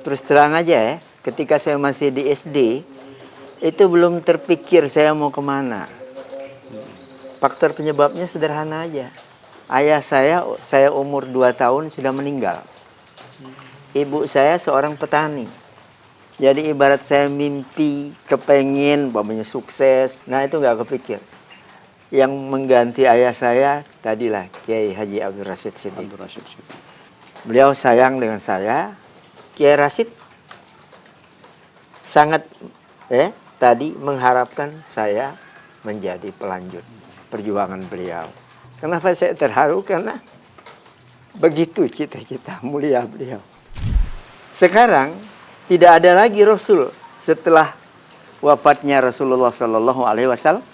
terus terang aja ya, ketika saya masih di SD, itu belum terpikir saya mau kemana. Faktor penyebabnya sederhana aja. Ayah saya umur 2 tahun sudah meninggal. Ibu saya seorang petani. Jadi ibarat saya mimpi, kepengin, umpamanya sukses, nah itu nggak kepikir. Yang mengganti ayah saya tadilah Kiai Haji Abdul Rashid Siddiq. Beliau sayang dengan saya. Kiai Rashid sangat tadi mengharapkan saya menjadi pelanjut perjuangan beliau. Kenapa saya terharu? Karena begitu cita-cita mulia beliau. Sekarang tidak ada lagi Rasul setelah wafatnya Rasulullah Sallallahu Alaihi Wasallam.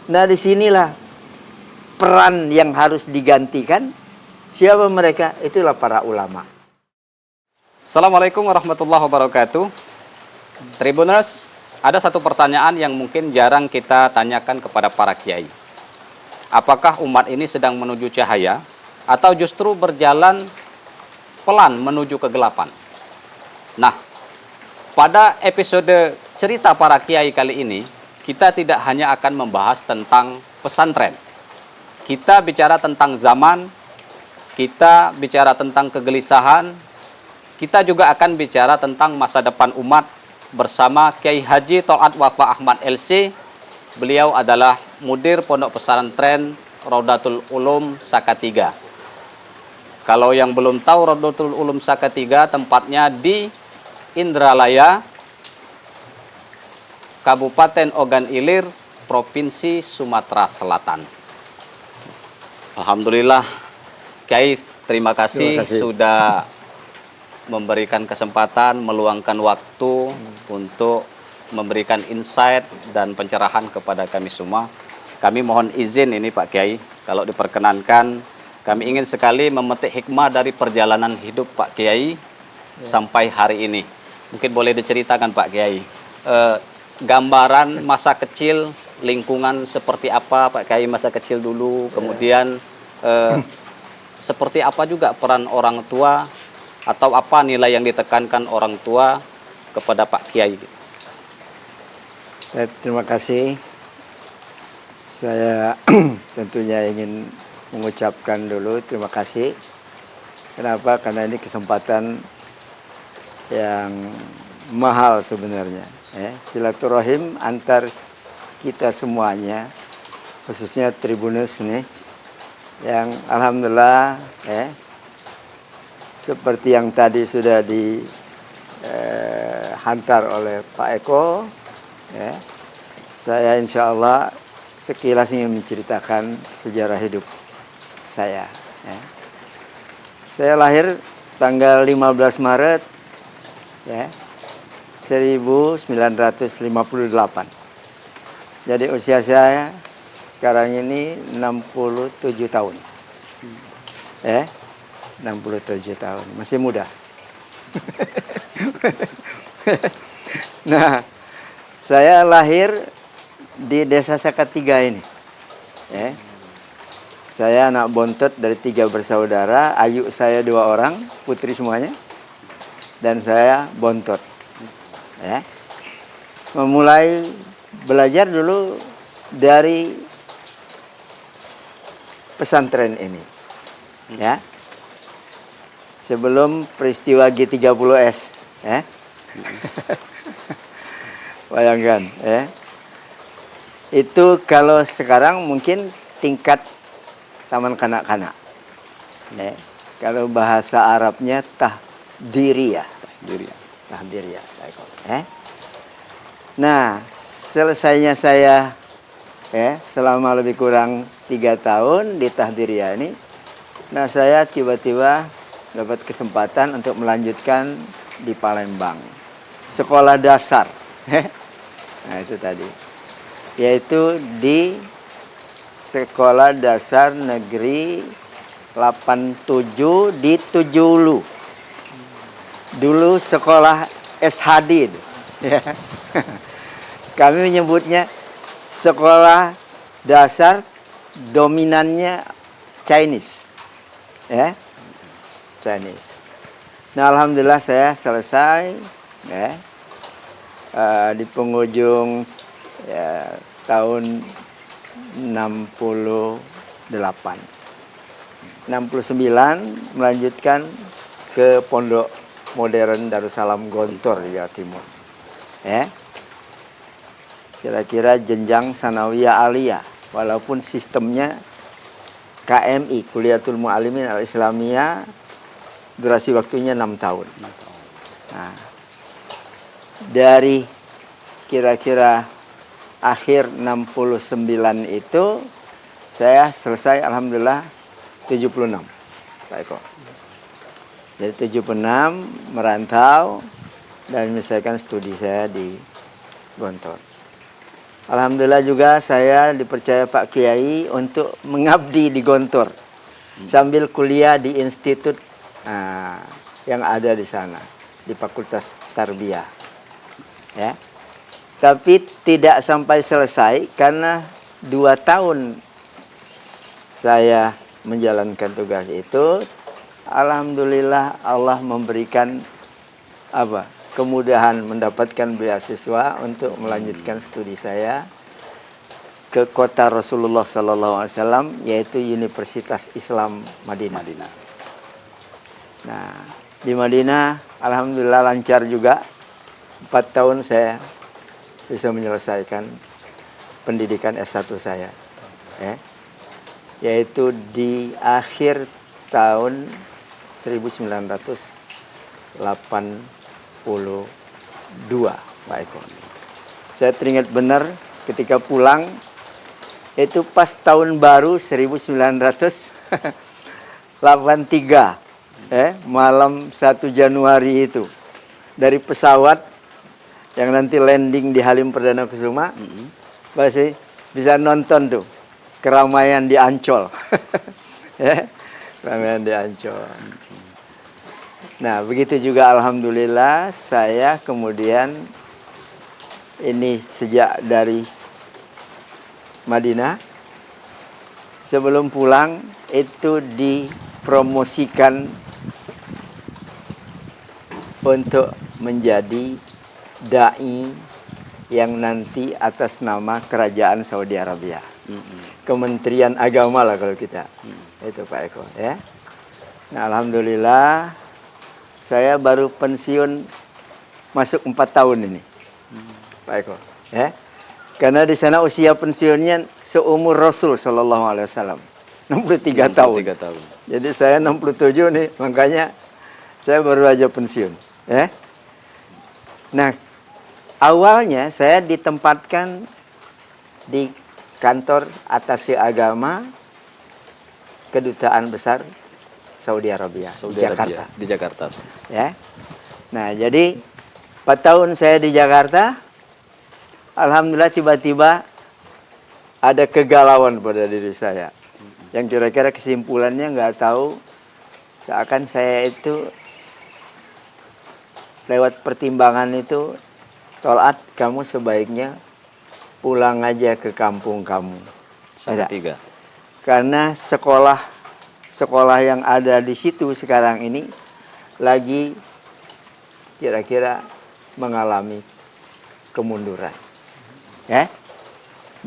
Nah, disinilah peran yang harus digantikan. Siapa mereka? Itulah para ulama. Assalamualaikum warahmatullahi wabarakatuh. Tribuners, ada satu pertanyaan yang mungkin jarang kita tanyakan kepada para kiai. Apakah umat ini sedang menuju cahaya atau justru berjalan pelan menuju kegelapan? Nah, pada episode cerita para kiai kali ini, kita tidak hanya akan membahas tentang pesantren. Kita bicara tentang zaman, kita bicara tentang kegelisahan, kita juga akan bicara tentang masa depan umat bersama Kiai Haji Tholat Wafa Ahmad LC. Beliau adalah mudir pondok pesantren Raudatul Ulum Saka-3. Kalau yang belum tahu, Raudatul Ulum Saka-3 tempatnya di Indralaya, Kabupaten Ogan Ilir, Provinsi Sumatera Selatan. Alhamdulillah, Kiai, terima kasih sudah memberikan kesempatan, meluangkan waktu untuk memberikan insight dan pencerahan kepada kami semua. Kami mohon izin ini Pak Kiai, kalau diperkenankan, kami ingin sekali memetik hikmah dari perjalanan hidup Pak Kiai sampai hari ini. Mungkin boleh diceritakan Pak Kiai, gambaran masa kecil, lingkungan seperti apa Pak Kiai masa kecil dulu, kemudian seperti apa juga peran orang tua, atau apa nilai yang ditekankan orang tua kepada Pak Kiai? Terima kasih. Saya tentunya ingin mengucapkan dulu terima kasih. Kenapa? Karena ini kesempatan yang mahal sebenarnya. Silaturahim antar kita semuanya, khususnya Tribuners nih, yang alhamdulillah seperti yang tadi sudah dihantar oleh Pak Eko, saya insya Allah sekilas ingin menceritakan sejarah hidup saya. Saya lahir tanggal 15 Maret 1958. Jadi usia saya sekarang ini 67 tahun. 67 tahun, masih muda. Nah, saya lahir di Desa Saka-3 ini. Saya anak bontot dari 3 bersaudara, ayu saya 2 orang, putri semuanya, dan saya bontot. Memulai belajar dulu dari pesantren ini, sebelum peristiwa G30S, bayangkan, itu kalau sekarang mungkin tingkat taman kanak-kanak, kalau bahasa Arabnya tahdiriyah. Nah, selesainya saya selama lebih kurang 3 tahun di tahdiriyah ini, nah saya tiba-tiba dapat kesempatan untuk melanjutkan di Palembang, sekolah dasar. Nah itu tadi, yaitu di Sekolah Dasar Negeri 87 di Tujulu. Dulu sekolah SHD itu. Kami menyebutnya sekolah dasar dominannya Chinese. Chinese. Nah, alhamdulillah saya selesai, ya. Di penghujung ya, tahun 68. 69 melanjutkan ke Pondok Modern Darussalam Gontor di Jawa Timur. Ya. Kira-kira jenjang sanawiyah aliyah, walaupun sistemnya KMI, Kuliatul Mu'allimin Al-Islamiyah, durasi waktunya 6 tahun. Nah, dari kira-kira akhir 69 itu saya selesai alhamdulillah 76. Pak Eko. Jadi 76 merantau dan menyelesaikan studi saya di Gontor. Alhamdulillah juga saya dipercaya Pak Kiai untuk mengabdi di Gontor sambil kuliah di institut yang ada di sana, di Fakultas Tarbiyah. Ya. Tapi tidak sampai selesai karena 2 tahun saya menjalankan tugas itu, alhamdulillah Allah memberikan kemudahan mendapatkan beasiswa untuk melanjutkan studi saya ke kota Rasulullah SAW, yaitu Universitas Islam Madinah. Nah, di Madinah alhamdulillah lancar juga. 4 tahun saya bisa menyelesaikan pendidikan S1 saya, yaitu di akhir tahun 1982, Pak Eko. Saya teringat benar ketika pulang, itu pas tahun baru 1983, malam 1 Januari itu. Dari pesawat yang nanti landing di Halim Perdana Kusuma, masih bisa nonton tuh keramaian di Ancol. Keramaian di Ancol. Nah, begitu juga alhamdulillah saya kemudian ini sejak dari Madinah, sebelum pulang itu dipromosikan untuk menjadi dai yang nanti atas nama Kerajaan Saudi Arabia. Kementerian Agama lah kalau kita. Itu Pak Eko, ya. Nah, alhamdulillah saya baru pensiun masuk 4 tahun ini. Pak Eko, ya. Karena di sana usia pensiunnya seumur Rasul sallallahu alaihi wasallam. 63 tahun. Jadi saya 67 nih, makanya saya baru aja pensiun, ya. Nah, awalnya saya ditempatkan di kantor atase agama Kedutaan Besar Saudi Arabia di Jakarta. Di Jakarta. Ya. Nah, jadi 4 tahun saya di Jakarta, alhamdulillah tiba-tiba ada kegalauan pada diri saya. Yang kira-kira kesimpulannya nggak tahu, seakan saya itu lewat pertimbangan itu, Tol'at, kamu sebaiknya pulang aja ke kampung kamu. Salatiga. Karena sekolah yang ada di situ sekarang ini lagi kira-kira mengalami kemunduran. Ya.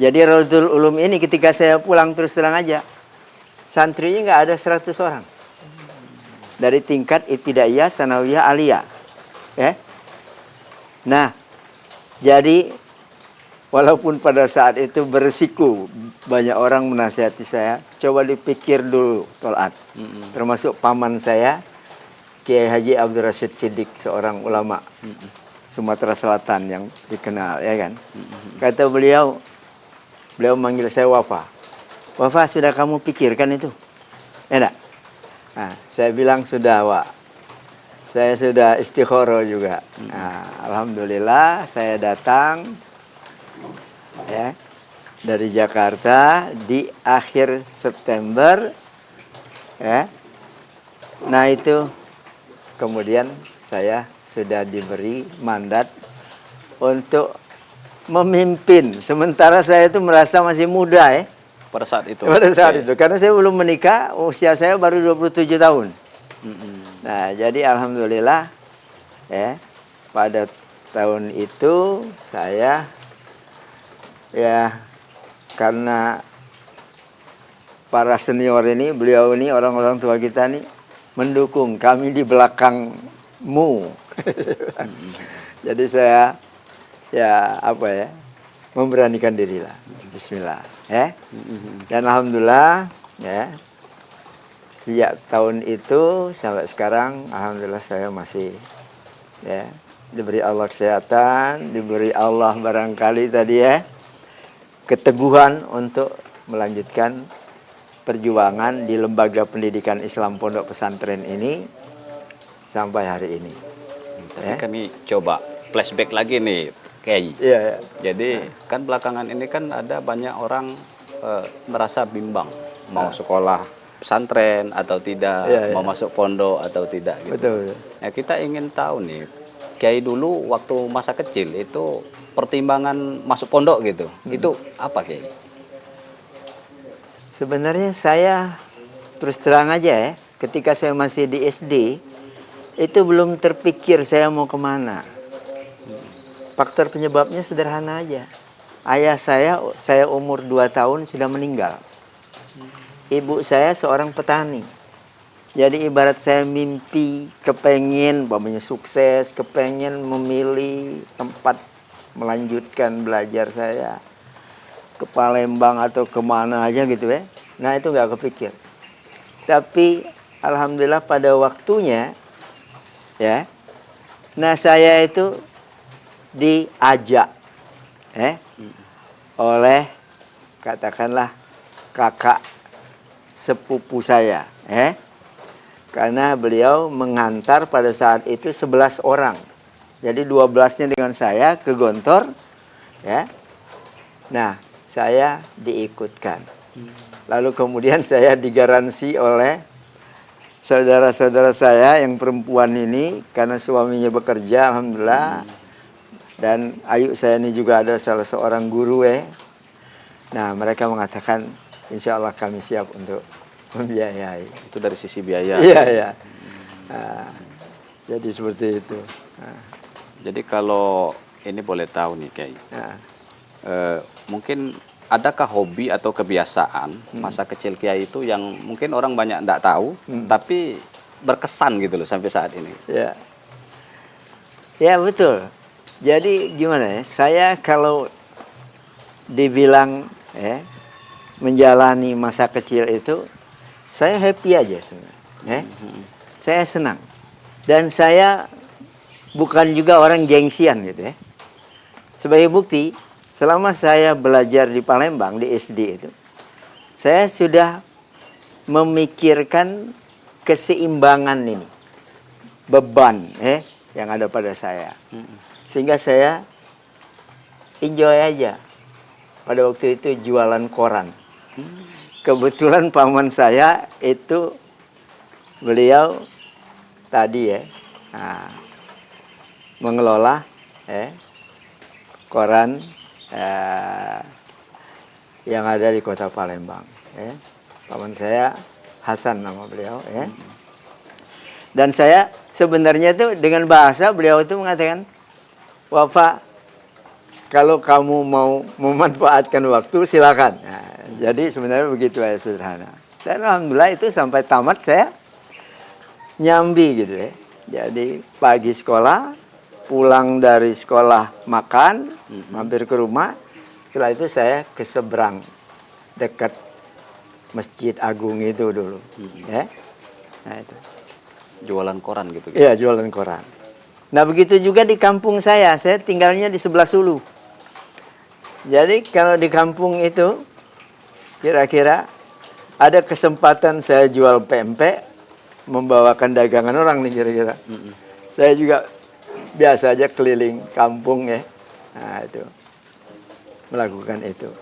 Jadi Raudhul Ulum ini ketika saya pulang, terus terang aja, santrinya nggak ada 100 orang. Dari tingkat ibtidaiyah, sanawiyah, aliyah. Ya. Nah, jadi walaupun pada saat itu beresiko, banyak orang menasihati saya, coba dipikir dulu Tol'at. Termasuk paman saya, Kiai Haji Abdul Rashid Siddiq, seorang ulama Sumatera Selatan yang dikenal, ya kan. Kata beliau manggil saya Wafa. Wafa, sudah kamu pikirkan itu? Ya enggak? Nah, saya bilang sudah, Wak. Saya sudah istikharah juga. Nah, alhamdulillah saya datang, ya, dari Jakarta di akhir September, ya. Nah, itu kemudian saya sudah diberi mandat untuk memimpin. Sementara saya itu merasa masih muda, ya. Pada saat itu. Pada saat itu, karena saya belum menikah, usia saya baru 27 tahun. Nah, jadi alhamdulillah ya pada tahun itu saya ya karena para senior ini, beliau ini orang-orang tua kita nih mendukung kami di belakangmu. Jadi saya ya apa ya memberanikan diri lah. Bismillah ya. Dan alhamdulillah ya sejak tahun itu sampai sekarang alhamdulillah saya masih ya diberi Allah kesehatan, diberi Allah barangkali tadi ya keteguhan untuk melanjutkan perjuangan di lembaga pendidikan Islam Pondok Pesantren ini sampai hari ini. Tapi kami coba flashback lagi nih, Kiai. Iya, ya. Jadi kan belakangan ini kan ada banyak orang merasa bimbang mau sekolah pesantren atau tidak, Iya, mau iya. masuk pondok atau tidak gitu. Betul, betul. Nah, kita ingin tahu nih, Kiai dulu waktu masa kecil itu pertimbangan masuk pondok gitu, itu apa Kiai? Sebenarnya saya terus terang aja ya, ketika saya masih di SD, itu belum terpikir saya mau kemana. Faktor penyebabnya sederhana aja. Ayah saya umur 2 tahun sudah meninggal. Ibu saya seorang petani. Jadi ibarat saya mimpi, kepengen, umpamanya sukses, kepengen memilih tempat melanjutkan belajar saya ke Palembang atau kemana aja gitu ya. Nah itu nggak kepikir. Tapi alhamdulillah pada waktunya ya. Nah saya itu diajak oleh katakanlah kakak sepupu saya karena beliau mengantar pada saat itu 11 orang. Jadi 12-nya dengan saya ke Gontor ya. Nah, saya diikutkan. Lalu kemudian saya digaransi oleh saudara-saudara saya yang perempuan ini karena suaminya bekerja alhamdulillah. Dan ayu saya ini juga ada salah seorang guru Nah, mereka mengatakan insya Allah kami siap untuk membiayai. Itu dari sisi biaya. Iya, iya. Nah, jadi seperti itu. Nah, Jadi kalau ini boleh tahu nih Kiai, nah. mungkin adakah hobi atau kebiasaan masa kecil Kiai itu yang mungkin orang banyak tidak tahu, tapi berkesan gitu loh sampai saat ini? Ya, ya betul. Jadi gimana ya? Saya kalau dibilang menjalani masa kecil itu, saya happy aja sebenarnya. Saya senang. Dan saya bukan juga orang gengsian gitu ya. Sebagai bukti, selama saya belajar di Palembang, di SD itu, saya sudah memikirkan keseimbangan ini. Beban yang ada pada saya. Sehingga saya enjoy aja. Pada waktu itu jualan koran. Kebetulan paman saya itu beliau tadi mengelola koran yang ada di kota Palembang. Paman saya Hasan nama beliau. Dan saya sebenarnya itu dengan bahasa beliau itu mengatakan, "Wah Pak, kalau kamu mau memanfaatkan waktu silakan." Nah, jadi sebenarnya begitu ya sederhana. Dan alhamdulillah itu sampai tamat saya nyambi gitu ya. Jadi pagi sekolah, pulang dari sekolah makan, mampir ke rumah. Setelah itu saya ke seberang dekat Masjid Agung itu dulu. Nah itu. Jualan koran gitu. Iya, jualan koran. Nah begitu juga di kampung saya tinggalnya di sebelah Sulu. Jadi kalau di kampung itu kira-kira ada kesempatan saya jual pempek, membawakan dagangan orang nih kira-kira. Saya juga biasa aja keliling kampung ya. Nah itu, melakukan itu.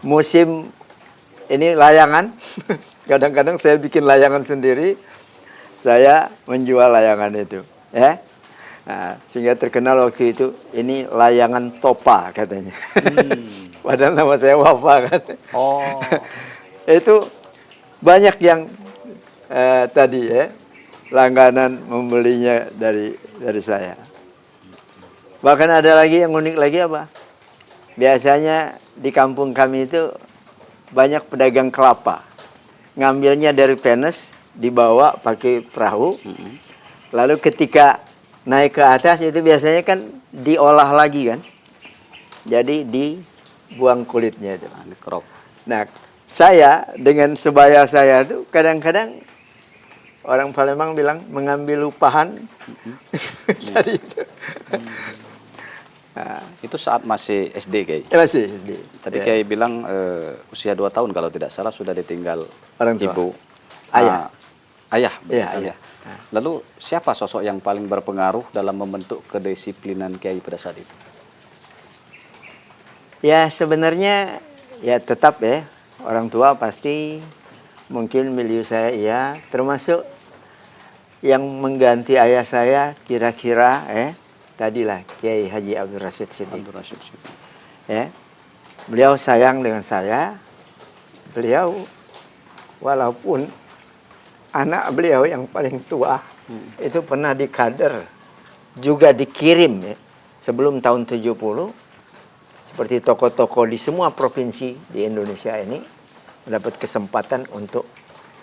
Musim ini layangan, kadang-kadang saya bikin layangan sendiri, saya menjual layangan itu. Nah, sehingga terkenal waktu itu, ini layangan Topa katanya. Padahal nama saya Wafa kan. Oh. Itu banyak yang tadi langganan membelinya dari saya. Bahkan ada lagi yang unik lagi apa? Biasanya di kampung kami itu banyak pedagang kelapa. Ngambilnya dari Penes, dibawa pakai perahu. Lalu ketika naik ke atas itu biasanya kan diolah lagi kan. Jadi dibuang kulitnya itu. Dikerok. Nah, saya dengan sebaya saya itu kadang-kadang orang Palembang bilang mengambil lupahan. Jadi itu. Itu saat masih SD, Kiai. Masih SD. Tadi Ya. Kiai bilang usia 2 tahun kalau tidak salah sudah ditinggal Orang tua. ibu. Ayah. Ayah. Iya, betul ayah. ya. Lalu siapa sosok yang paling berpengaruh dalam membentuk kedisiplinan Kiai pada saat itu? Ya sebenarnya ya tetap ya orang tua pasti mungkin milieu saya ya, termasuk yang mengganti ayah saya kira-kira tadilah Kiai Haji Abdul Rashid Siddiq. Abdul Rashid Siddiq. Ya. Beliau sayang dengan saya. Beliau walaupun anak beliau yang paling tua itu pernah dikader juga dikirim ya, sebelum tahun 70 seperti tokoh-tokoh di semua provinsi di Indonesia ini mendapat kesempatan untuk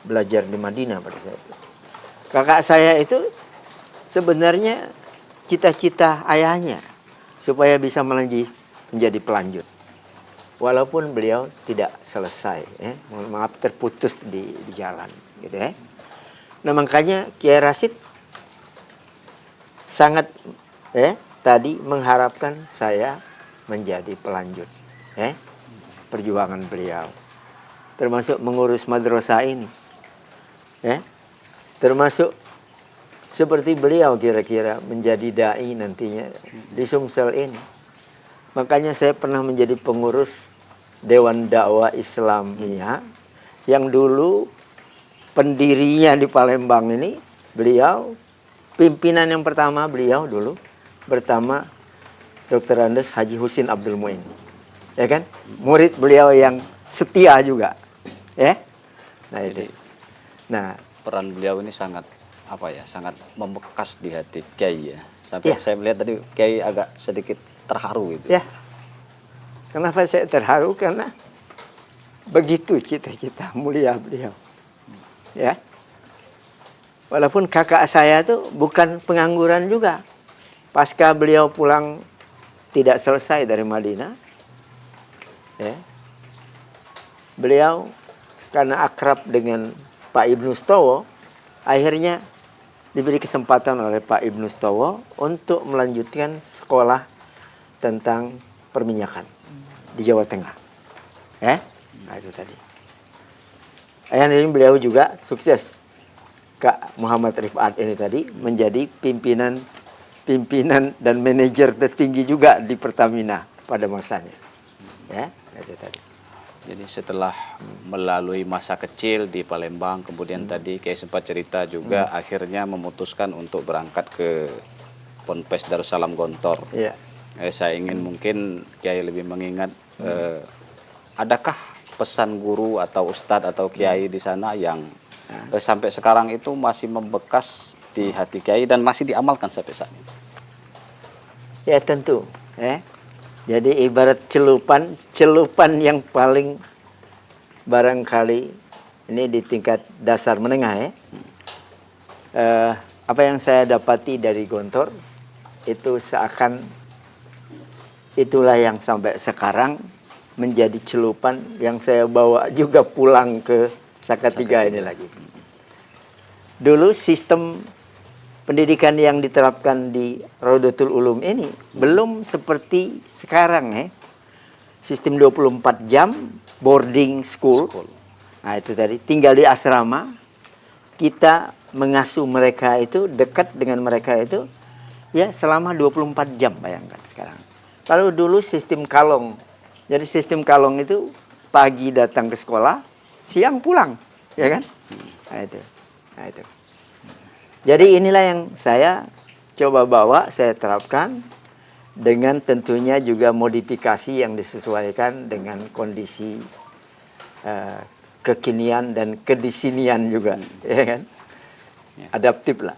belajar di Madinah pada saat itu. Kakak saya itu sebenarnya cita-cita ayahnya supaya bisa menjadi pelanjut. Walaupun beliau tidak selesai, maaf terputus di jalan, gitu ya. Nah makanya Kiai Rashid sangat tadi mengharapkan saya menjadi pelanjut, perjuangan beliau, termasuk mengurus madrasah ini, termasuk seperti beliau kira-kira menjadi dai nantinya di Sumsel ini. Makanya saya pernah menjadi pengurus Dewan Dakwah Islamiyah yang dulu pendirinya di Palembang ini, beliau pimpinan yang pertama beliau dulu pertama Dr. Andes Haji Husin Abdul Muin. Ya kan? Murid beliau yang setia juga. Ya. Nah itu. Nah, Peran beliau ini sangat sangat membekas di hati Kiai ya. Sampai saya melihat tadi Kiai agak sedikit terharu gitu. Ya. Kenapa saya terharu? Karena begitu cita-cita mulia beliau. Ya. Walaupun kakak saya itu bukan pengangguran juga. Pasca beliau pulang tidak selesai dari Madinah, beliau karena akrab dengan Pak Ibnu Stowo, akhirnya diberi kesempatan oleh Pak Ibnu Stowo untuk melanjutkan sekolah tentang perminyakan di Jawa Tengah. Nah itu tadi. Akhirnya beliau juga sukses. Kak Muhammad Rifat ini tadi menjadi pimpinan dan manajer tertinggi juga di Pertamina pada masanya. Ya, itu tadi. Jadi setelah melalui masa kecil di Palembang, kemudian tadi Kiai sempat cerita juga akhirnya memutuskan untuk berangkat ke Ponpes Darussalam Gontor. Iya. Saya ingin mungkin Kiai lebih mengingat, adakah pesan guru atau ustadz atau Kiai di sana yang sampai sekarang itu masih membekas di hati Kiai dan masih diamalkan sampai saat ini? Ya tentu. Jadi ibarat celupan yang paling barangkali ini di tingkat dasar menengah apa yang saya dapati dari Gontor itu seakan itulah yang sampai sekarang menjadi celupan yang saya bawa juga pulang ke Salatiga ini lagi. Dulu sistem pendidikan yang diterapkan di Raudatul Ulum ini belum seperti sekarang Sistem 24 jam boarding school. Nah itu tadi tinggal di asrama. Kita mengasuh mereka itu dekat dengan mereka itu ya selama 24 jam bayangkan sekarang. Kalau dulu sistem kalong. Jadi sistem kalong itu pagi datang ke sekolah, siang pulang, ya kan? Nah itu. Jadi inilah yang saya coba bawa, saya terapkan dengan tentunya juga modifikasi yang disesuaikan dengan kondisi kekinian dan kedisinian juga, ya kan? Ya. adaptif lah.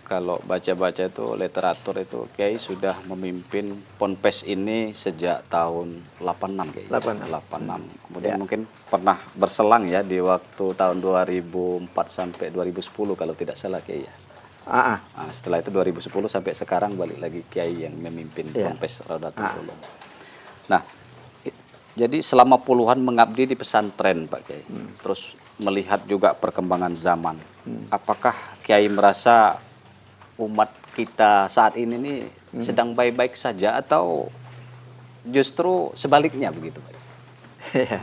Kalau baca-baca itu literatur itu Kiai sudah memimpin Ponpes ini sejak tahun 86 Kiai. 86. 86. Kemudian Ya. mungkin pernah berselang ya di waktu tahun 2004 sampai 2010 kalau tidak salah Kiai ya. Ah, ah. Nah, setelah itu 2010 sampai sekarang balik lagi Kiai yang memimpin Ya. Ponpes Raudatul Ulum. Nah, jadi selama puluhan mengabdi di pesantren Pak Kiai. Terus melihat juga perkembangan zaman. Apakah Kiai merasa umat kita saat ini nih sedang baik-baik saja atau justru sebaliknya begitu Pak? Ya.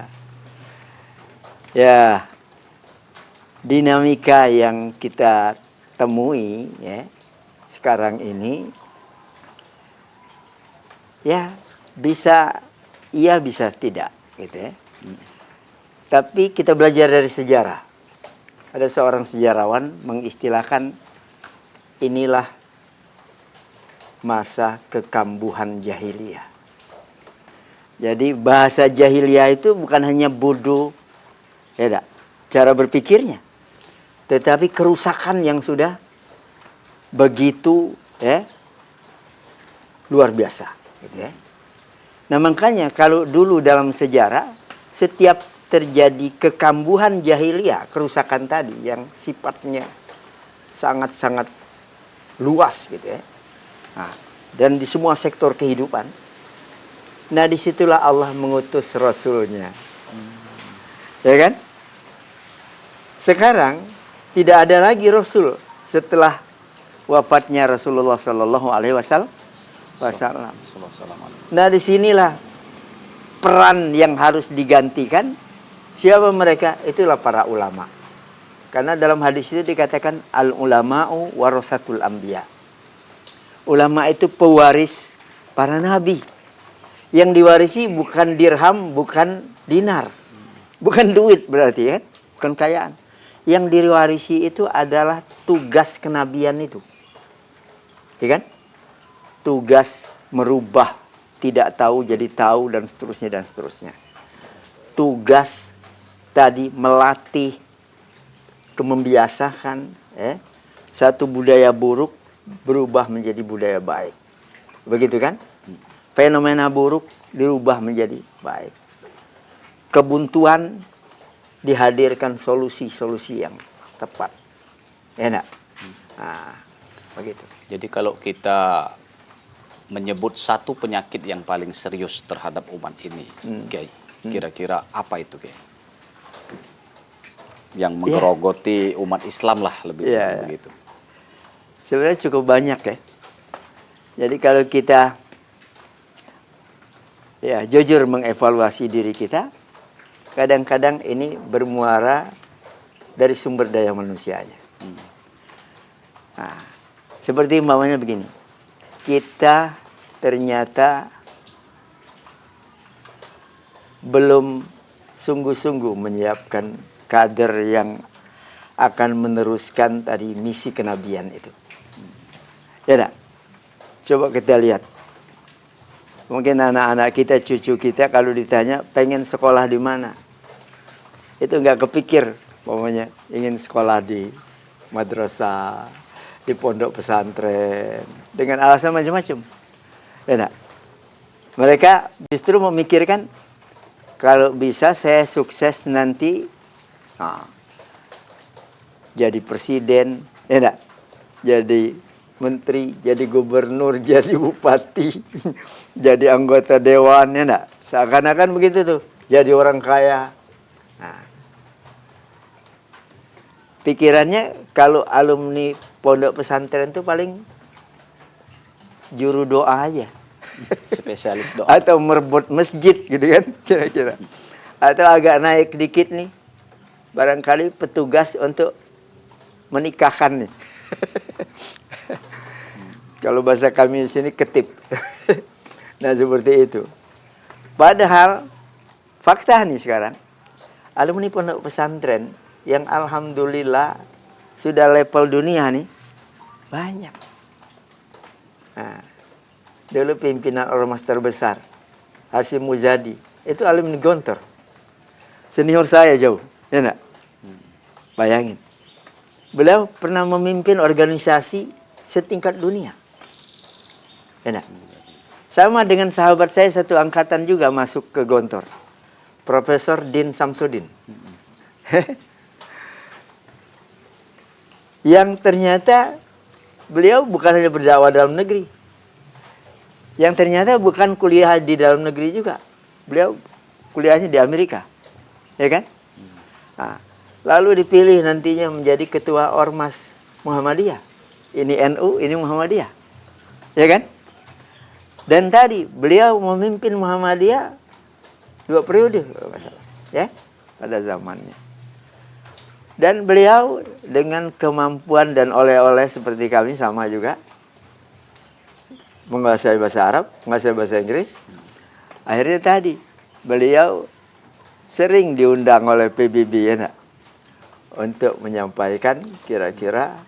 Ya, dinamika yang kita temui ya sekarang ini ya bisa iya bisa tidak gitu ya. Tapi kita belajar dari sejarah. Ada seorang sejarawan mengistilahkan inilah masa kekambuhan jahiliyah. Jadi bahasa jahiliyah itu bukan hanya bodoh, ya dak, cara berpikirnya, tetapi kerusakan yang sudah begitu ya luar biasa. Gitu ya. Nah makanya kalau dulu dalam sejarah setiap terjadi kekambuhan jahiliyah, kerusakan tadi yang sifatnya sangat-sangat luas gitu ya. Nah, dan di semua sektor kehidupan. Nah disitulah Allah mengutus Rasulnya. Ya kan? Sekarang tidak ada lagi Rasul setelah wafatnya Rasulullah Sallallahu Alaihi Wasallam. Nah disinilah peran yang harus digantikan. Siapa mereka? Itulah para ulama. Karena dalam hadis itu dikatakan al ulama'u warasatul anbiya. Ulama itu pewaris para nabi. Yang diwarisi bukan dirham, bukan dinar. Bukan duit berarti kan, bukan kekayaan. Yang diwarisi itu adalah tugas kenabian itu. Ya kan? Tugas merubah tidak tahu jadi tahu dan seterusnya dan seterusnya. Tugas tadi melatih membiasakan satu budaya buruk berubah menjadi budaya baik. Begitu kan? Fenomena buruk dirubah menjadi baik. Kebuntuan dihadirkan solusi-solusi yang tepat. Enak. Nah, begitu. Jadi kalau kita menyebut satu penyakit yang paling serius terhadap umat ini, Kiai, kira-kira apa itu, Kiai? Yang menggerogoti umat Islam lah lebih begitu. Sebenarnya cukup banyak ya. Jadi kalau kita jujur mengevaluasi diri kita, kadang-kadang ini bermuara dari sumber daya manusianya. Nah, seperti umpamanya begini, kita ternyata belum sungguh-sungguh menyiapkan kader yang akan meneruskan tadi misi kenabian itu. Ya tak? Coba kita lihat. Mungkin anak-anak kita, cucu kita kalau ditanya pengen sekolah di mana, itu nggak kepikir, pokoknya ingin sekolah di madrasah, di pondok pesantren, dengan alasan macam-macam. Ya, mereka justru memikirkan kalau bisa saya sukses nanti jadi presiden, ya, jadi menteri, jadi gubernur, jadi bupati, jadi anggota dewan, ya enggak? Seakan-akan begitu tuh, jadi orang kaya. Nah, pikirannya kalau alumni pondok pesantren itu paling juru doa aja. Spesialis doa. Atau merebut masjid gitu kan, kira-kira. Atau agak naik dikit nih, barangkali petugas untuk menikahkan nih. Kalau bahasa kami di sini ketip. Nah seperti itu. Padahal fakta nih sekarang, alumni pondok pesantren yang alhamdulillah sudah level dunia nih banyak. Nah, dulu pimpinan ormas terbesar Hasyim Muzadi itu alumni Gontor, senior saya jauh, ya enggak? Bayangin. Beliau pernah memimpin organisasi setingkat dunia. Enak. Sama dengan sahabat saya satu angkatan juga masuk ke Gontor. Profesor Din Samsudin. Yang ternyata beliau bukan hanya berdakwah dalam negeri. Yang ternyata bukan kuliah di dalam negeri juga. Beliau kuliahnya di Amerika. Ya kan? Nah, lalu dipilih nantinya menjadi ketua Ormas Muhammadiyah. Ini NU, ini Muhammadiyah. Ya kan? Dan tadi beliau memimpin Muhammadiyah 2 periode, ya, pada zamannya. Dan beliau dengan kemampuan dan oleh-oleh seperti kami sama juga, menguasai bahasa Arab, menguasai bahasa Inggris. Akhirnya tadi beliau sering diundang oleh PBB ya, untuk menyampaikan kira-kira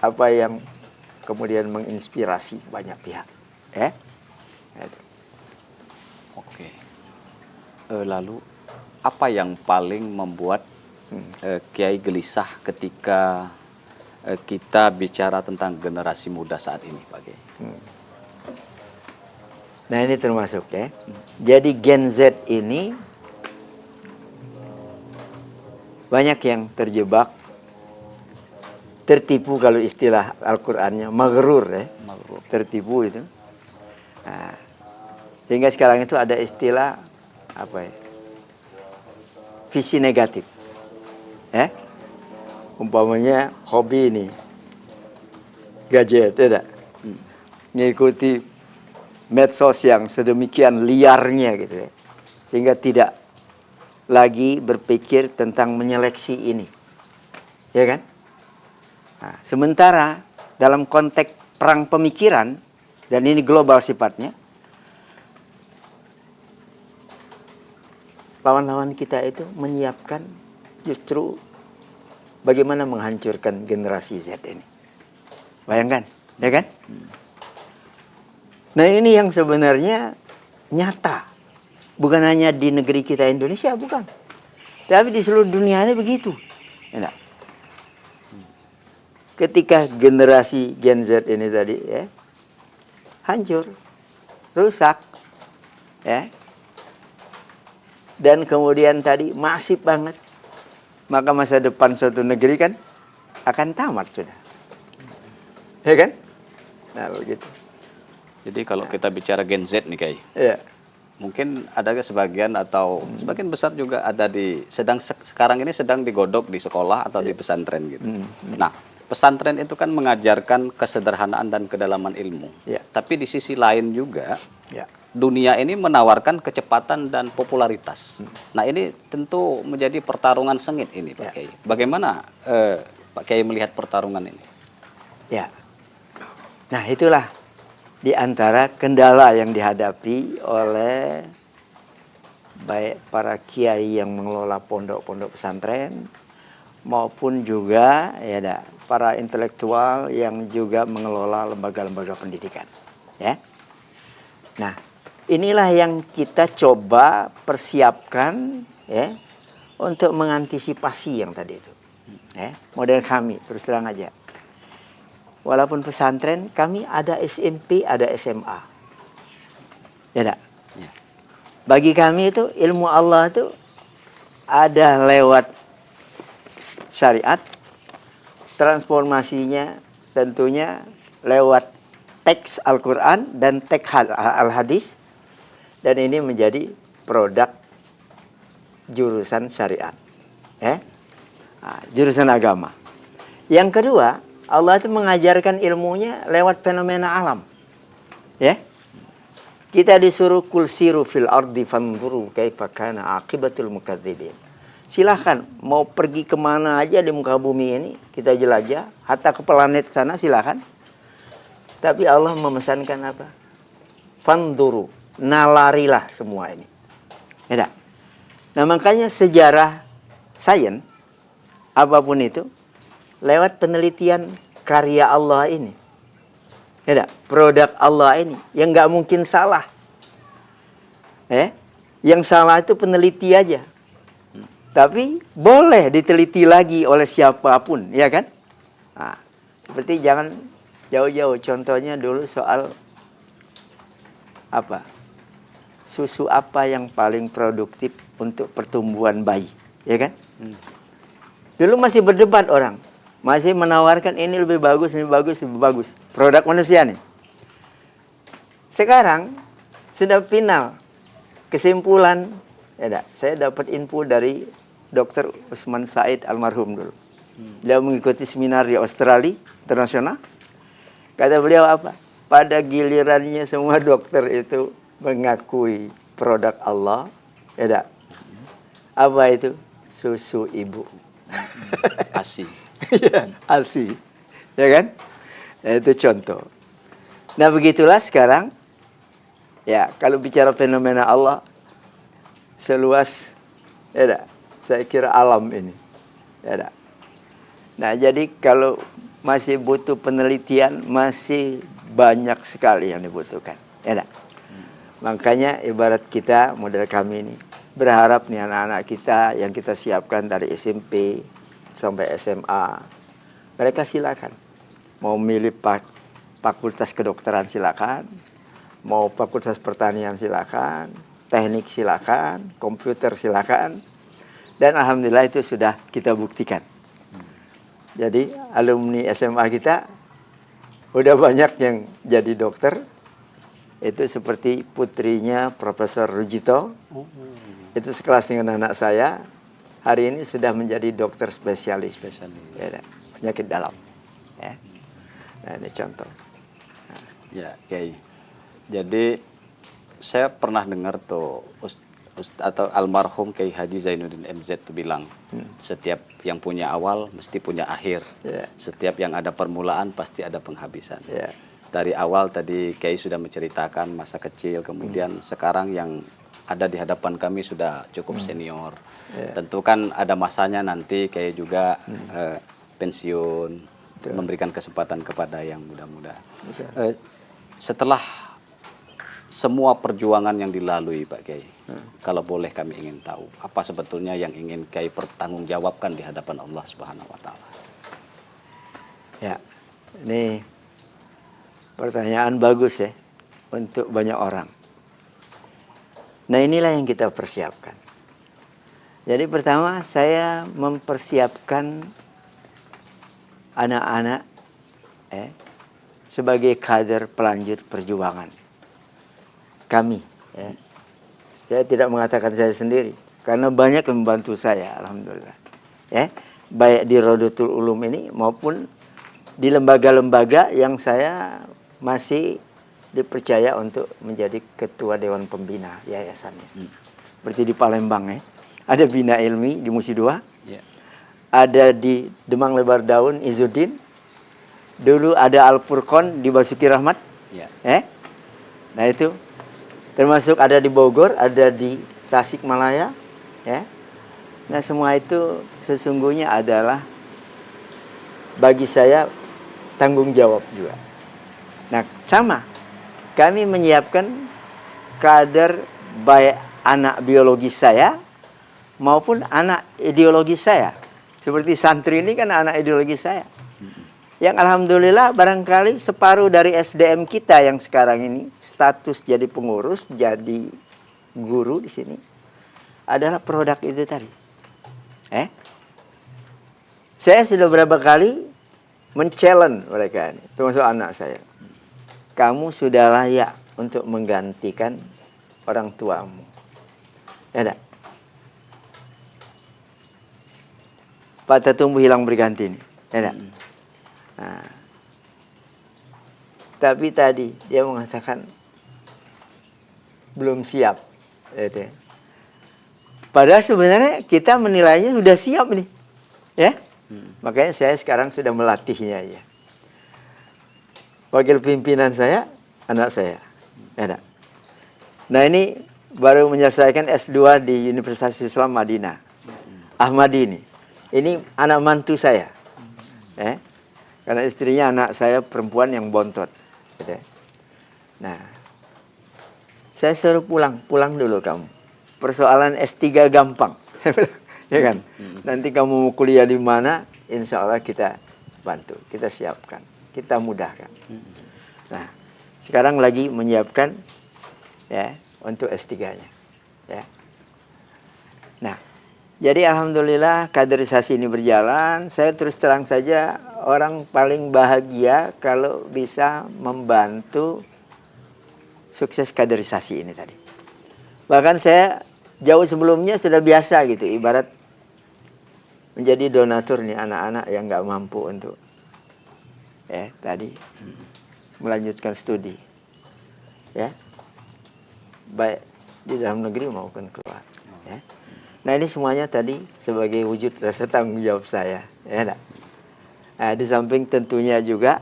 apa yang kemudian menginspirasi banyak pihak. Oke. Lalu apa yang paling membuat Kiai gelisah ketika kita bicara tentang generasi muda saat ini, Pak Kiai? Nah ini termasuk ya. Jadi Gen Z ini banyak yang terjebak, tertipu kalau istilah Al-Qur'annya, maghrur ya. Maghrur. Tertipu itu. Nah, sehingga sekarang itu ada istilah apa ya? Visi negatif. Umpamanya hobi ini gadget, tidak? Ngikuti medsos yang sedemikian liarnya gitu ya. Sehingga tidak lagi berpikir tentang menyeleksi ini. Ya kan? Nah, sementara dalam konteks perang pemikiran, dan ini global sifatnya, lawan-lawan kita itu menyiapkan justru bagaimana menghancurkan generasi Z ini. Bayangkan, ya kan? Nah ini yang sebenarnya nyata. Bukan hanya di negeri kita Indonesia, bukan. Tapi di seluruh dunia ini begitu. Enak. Ketika generasi Gen Z ini tadi ya hancur, rusak, ya, dan kemudian tadi masif banget, maka masa depan suatu negeri kan akan tamat sudah, ya kan? Nah begitu. Jadi kalau kita bicara Gen Z nih, Kiai, Ya. mungkin ada sebagian atau sebagian besar juga ada sekarang ini sedang digodok di sekolah atau di pesantren gitu. Nah, pesantren itu kan mengajarkan kesederhanaan dan kedalaman ilmu. Ya. Tapi di sisi lain juga Ya. dunia ini menawarkan kecepatan dan popularitas. Nah, ini tentu menjadi pertarungan sengit ini, Pak Kiai. Bagaimana Pak Kiai melihat pertarungan ini? Ya. Nah, itulah di antara kendala yang dihadapi oleh baik para kiai yang mengelola pondok-pondok pesantren maupun juga ya para intelektual yang juga mengelola lembaga-lembaga pendidikan, ya. Nah, inilah yang kita coba persiapkan ya untuk mengantisipasi yang tadi itu. Ya, model kami terus terang aja. Walaupun pesantren kami ada SMP, ada SMA. Ya enggak? Ya. Bagi kami itu ilmu Allah itu ada lewat syariat, transformasinya tentunya lewat teks Al-Quran dan teks Al-Hadis, dan ini menjadi produk jurusan syariat, ya, jurusan agama. Yang kedua, Allah itu mengajarkan ilmunya lewat fenomena alam, ya. Kita disuruh kul siru fil ardi fanzuru kaifa kana aqibatul mukadzibin. Silahkan mau pergi kemana aja di muka bumi ini, kita jelajah, hatta ke planet sana silahkan. Tapi Allah memesankan apa? Fanzuru, nalarilah semua ini. Ya. Nah makanya sejarah sains apapun itu lewat penelitian karya Allah ini. Ya, produk Allah ini yang nggak mungkin salah. Yang salah itu peneliti aja. Tapi boleh diteliti lagi oleh siapapun, ya kan? Nah, seperti jangan jauh-jauh. Contohnya dulu soal apa? Susu apa yang paling produktif untuk pertumbuhan bayi, ya kan? Dulu masih berdebat orang, masih menawarkan ini lebih bagus, lebih bagus, lebih bagus. Produk manusia nih. Sekarang sudah final kesimpulan. Ya, saya dapat info dari Dr. Usman Said almarhum dulu. Beliau mengikuti seminar di Australia internasional. Kata beliau apa? Pada gilirannya semua dokter itu mengakui produk Allah. Ya, apa itu? Susu ibu. ASI. Ya, ASI. Ya kan? Ya, itu contoh. Nah, begitulah sekarang. Ya, kalau bicara fenomena Allah seluas, ya, saya kira alam ini. Ya, nah, jadi kalau masih butuh penelitian, masih banyak sekali yang dibutuhkan. Ya, makanya ibarat kita, model kami ini, berharap nih anak-anak kita yang kita siapkan dari SMP sampai SMA, mereka silakan. Mau milih fakultas kedokteran silakan, mau fakultas pertanian silakan, teknik silakan, komputer silakan. Dan alhamdulillah itu sudah kita buktikan. Jadi alumni SMA kita udah banyak yang jadi dokter. Itu seperti putrinya Profesor Rujito. Itu sekelas dengan anak saya. Hari ini sudah menjadi dokter spesialis. Ya, penyakit dalam. Ya. Nah, ini contoh. Ya, Kiai. Jadi saya pernah dengar tuh atau almarhum Kiai Haji Zainuddin MZ tuh bilang, setiap yang punya awal mesti punya akhir. Yeah. Setiap yang ada permulaan pasti ada penghabisan. Yeah. Dari awal tadi Kiai sudah menceritakan masa kecil, kemudian sekarang yang ada di hadapan kami sudah cukup senior. Yeah. Tentu kan ada masanya nanti Kiai juga pensiun, memberikan kesempatan kepada yang muda-muda. Setelah semua perjuangan yang dilalui Pak Kiai, kalau boleh kami ingin tahu, apa sebetulnya yang ingin Kiai pertanggungjawabkan di hadapan Allah Subhanahu wa Ta'ala? Ya, ini pertanyaan bagus ya untuk banyak orang. Nah, inilah yang kita persiapkan. Jadi pertama saya mempersiapkan anak-anak sebagai kader pelanjut perjuangan kami. Ya. Saya tidak mengatakan saya sendiri, karena banyak yang membantu saya, alhamdulillah. Ya, baik di Rodotul Ulum ini maupun di lembaga-lembaga yang saya masih dipercaya untuk menjadi ketua Dewan Pembina yayasannya. Seperti di Palembang ya, ada Bina Ilmi di Musi II, ada di Demang Lebar Daun Izzuddin, dulu ada Al Furqon di Basuki Rahmat. Nah itu termasuk ada di Bogor, ada di Tasikmalaya, ya. Nah semua itu sesungguhnya adalah bagi saya tanggung jawab juga. Nah sama, kami menyiapkan kader baik anak biologis saya maupun anak ideologis saya. Seperti santri ini kan anak ideologis saya. Yang alhamdulillah barangkali separuh dari SDM kita yang sekarang ini status jadi pengurus, jadi guru di sini adalah produk itu tadi. Saya sudah berapa kali men-challenge mereka ini, termasuk anak saya. Kamu sudah layak untuk menggantikan orang tuamu. Ya enggak? Patah tumbuh hilang berganti ini. Ya enggak? Nah, tapi tadi dia mengatakan belum siap. Padahal sebenarnya kita menilainya sudah siap nih. Ya? Makanya saya sekarang sudah melatihnya ya. Wakil pimpinan saya, anak saya. Ya, nah ini baru menyelesaikan S2 di Universitas Islam Madinah. Ahmadi ini. Ini anak mantu saya. Karena istrinya anak saya perempuan yang bontot. Nah, saya suruh pulang dulu kamu. Persoalan S3 gampang. ya kan? Nanti kamu mau kuliah di mana, insya Allah kita bantu, kita siapkan, kita mudahkan. Nah, sekarang lagi menyiapkan ya untuk S3-nya. Ya. Nah, jadi alhamdulillah kaderisasi ini berjalan. Saya terus terang saja orang paling bahagia kalau bisa membantu sukses kaderisasi ini tadi. Bahkan saya jauh sebelumnya sudah biasa gitu, ibarat menjadi donatur nih anak-anak yang nggak mampu untuk tadi melanjutkan studi, ya, baik di dalam negeri maupun keluar. Ya. Nah ini semuanya tadi sebagai wujud rasa tanggung jawab saya, ya. Nah, di samping tentunya juga,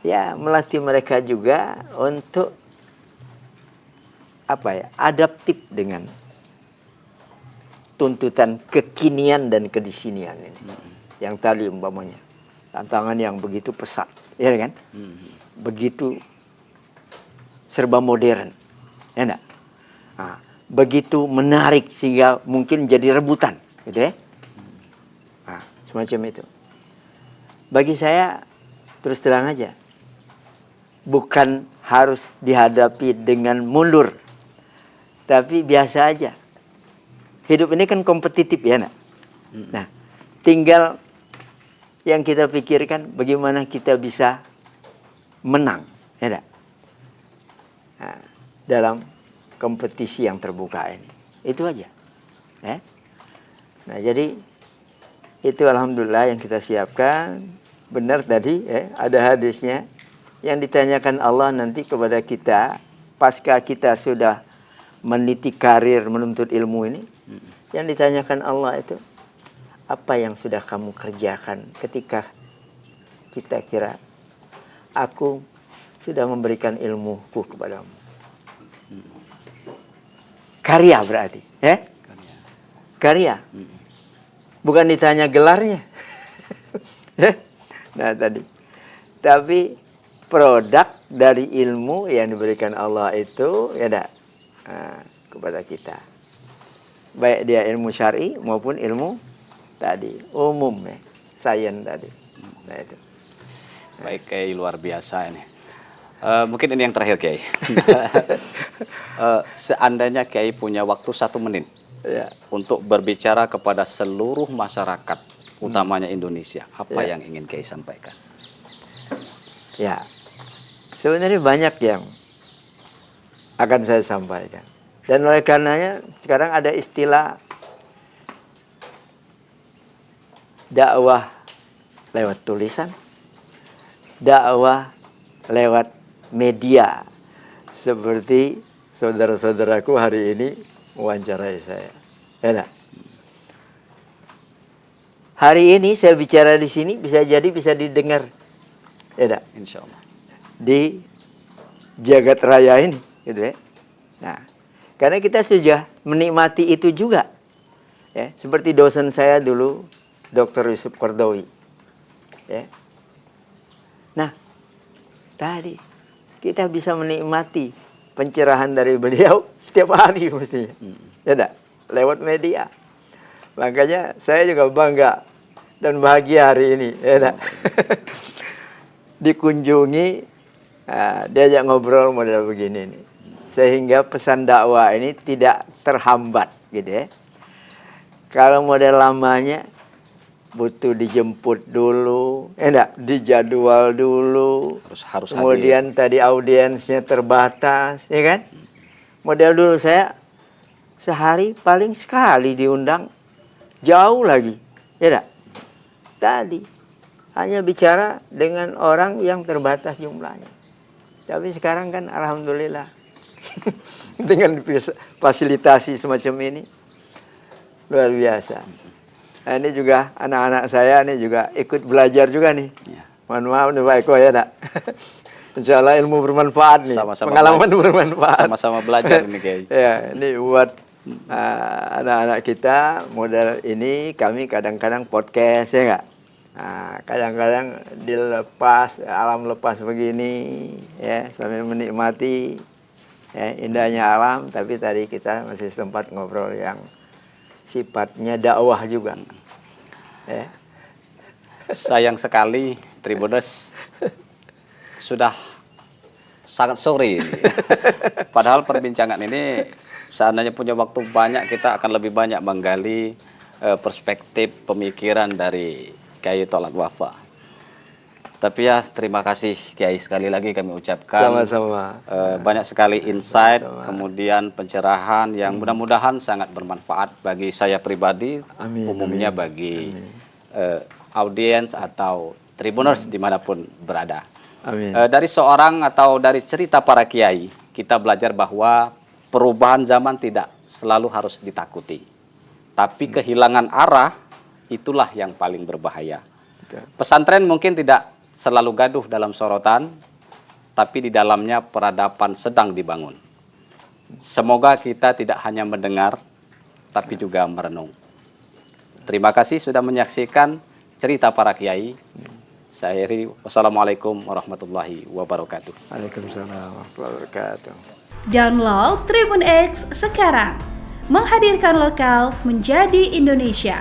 ya melatih mereka juga untuk adaptif dengan tuntutan kekinian dan kedisinian ini. Yang tadi umpamanya tantangan yang begitu pesat, ya kan? Begitu serba modern, ya enggak? Nah, begitu menarik sehingga mungkin jadi rebutan, gitu ya? Nah, semacam itu. Bagi saya terus terang aja, bukan harus dihadapi dengan mundur, tapi biasa aja. Hidup ini kan kompetitif ya, nak. Nah, tinggal yang kita pikirkan bagaimana kita bisa menang, ya nak. Nah, dalam kompetisi yang terbuka ini, itu aja. Nah, jadi itu alhamdulillah yang kita siapkan. Benar tadi, ada hadisnya yang ditanyakan Allah nanti kepada kita pasca kita sudah meniti karir menuntut ilmu ini. Yang ditanyakan Allah itu, apa yang sudah kamu kerjakan ketika kita kira aku sudah memberikan ilmuku kepadamu. Karya berarti, ya? Karya. Bukan ditanya gelarnya. Nah tadi. Tapi produk dari ilmu yang diberikan Allah itu ya kepada kita. Baik dia ilmu syar'i maupun ilmu tadi umum ya, sains tadi. Nah itu. Baik, Kiai, luar biasa ini. Mungkin ini yang terakhir, Kiai. Seandainya Kiai punya waktu 1 menit untuk berbicara kepada seluruh masyarakat, utamanya Indonesia, apa yang ingin Kiai sampaikan? Ya, sebenarnya banyak yang akan saya sampaikan. Dan oleh karenanya sekarang ada istilah dakwah lewat tulisan, dakwah lewat media. Seperti saudara-saudaraku hari ini mewawancarai saya. Ya, hari ini saya bicara di sini bisa jadi bisa didengar. Ya, Insya Allah. Di jagat raya ini, gitu ya. Nah, karena kita sudah menikmati itu juga. Ya, seperti dosen saya dulu, Dr. Yusuf Qardawi. Ya. Nah, tadi kita bisa menikmati pencerahan dari beliau setiap hari mestinya. Ya, lewat media. Makanya saya juga bangga dan bahagia hari ini, ya. Dikunjungi, diajak ngobrol model begini nih. Sehingga pesan dakwah ini tidak terhambat gitu ya. Kalau model lamanya butuh dijemput dulu, dijadwal dulu. Harus kemudian hadir. Tadi audiensnya terbatas, ya kan? Model dulu saya sehari paling sekali diundang, jauh lagi, ya tak? Tadi hanya bicara dengan orang yang terbatas jumlahnya. Tapi sekarang kan alhamdulillah dengan fasilitasi semacam ini luar biasa. Nah, ini juga anak-anak saya ini juga ikut belajar juga nih. Mohon maaf nih Pak Eko ya nak. Insya Allah ilmu bermanfaat nih. Sama-sama pengalaman bermanfaat. Sama-sama belajar ini Kiai. Ya, ini buat anak-anak kita model ini kami kadang-kadang podcast ya enggak. Nah, kadang-kadang dilepas alam lepas begini ya sambil menikmati indahnya alam, tapi tadi kita masih sempat ngobrol yang sifatnya dakwah juga. Ya. Sayang sekali Tribuners sudah sangat sore ini. Padahal perbincangan ini seandainya punya waktu banyak, kita akan lebih banyak menggali perspektif pemikiran dari Kiai Tolak Wafa. Tapi ya terima kasih Kiai, sekali lagi kami ucapkan. Sama-sama. Banyak sekali insight, kemudian pencerahan yang mudah-mudahan sangat bermanfaat bagi saya pribadi, Amin, umumnya bagi audiens atau Tribuners dimanapun berada. Amin. Dari seorang atau dari cerita para kiai, kita belajar bahwa perubahan zaman tidak selalu harus ditakuti. Tapi kehilangan arah itulah yang paling berbahaya. Pesantren mungkin tidak selalu gaduh dalam sorotan, tapi di dalamnya peradaban sedang dibangun. Semoga kita tidak hanya mendengar, tapi juga merenung. Terima kasih sudah menyaksikan cerita para kiai. Saya Heri, wassalamualaikum warahmatullahi wabarakatuh. Waalaikumsalam warahmatullahi wabarakatuh. Download Tribun X sekarang. Menghadirkan lokal menjadi Indonesia.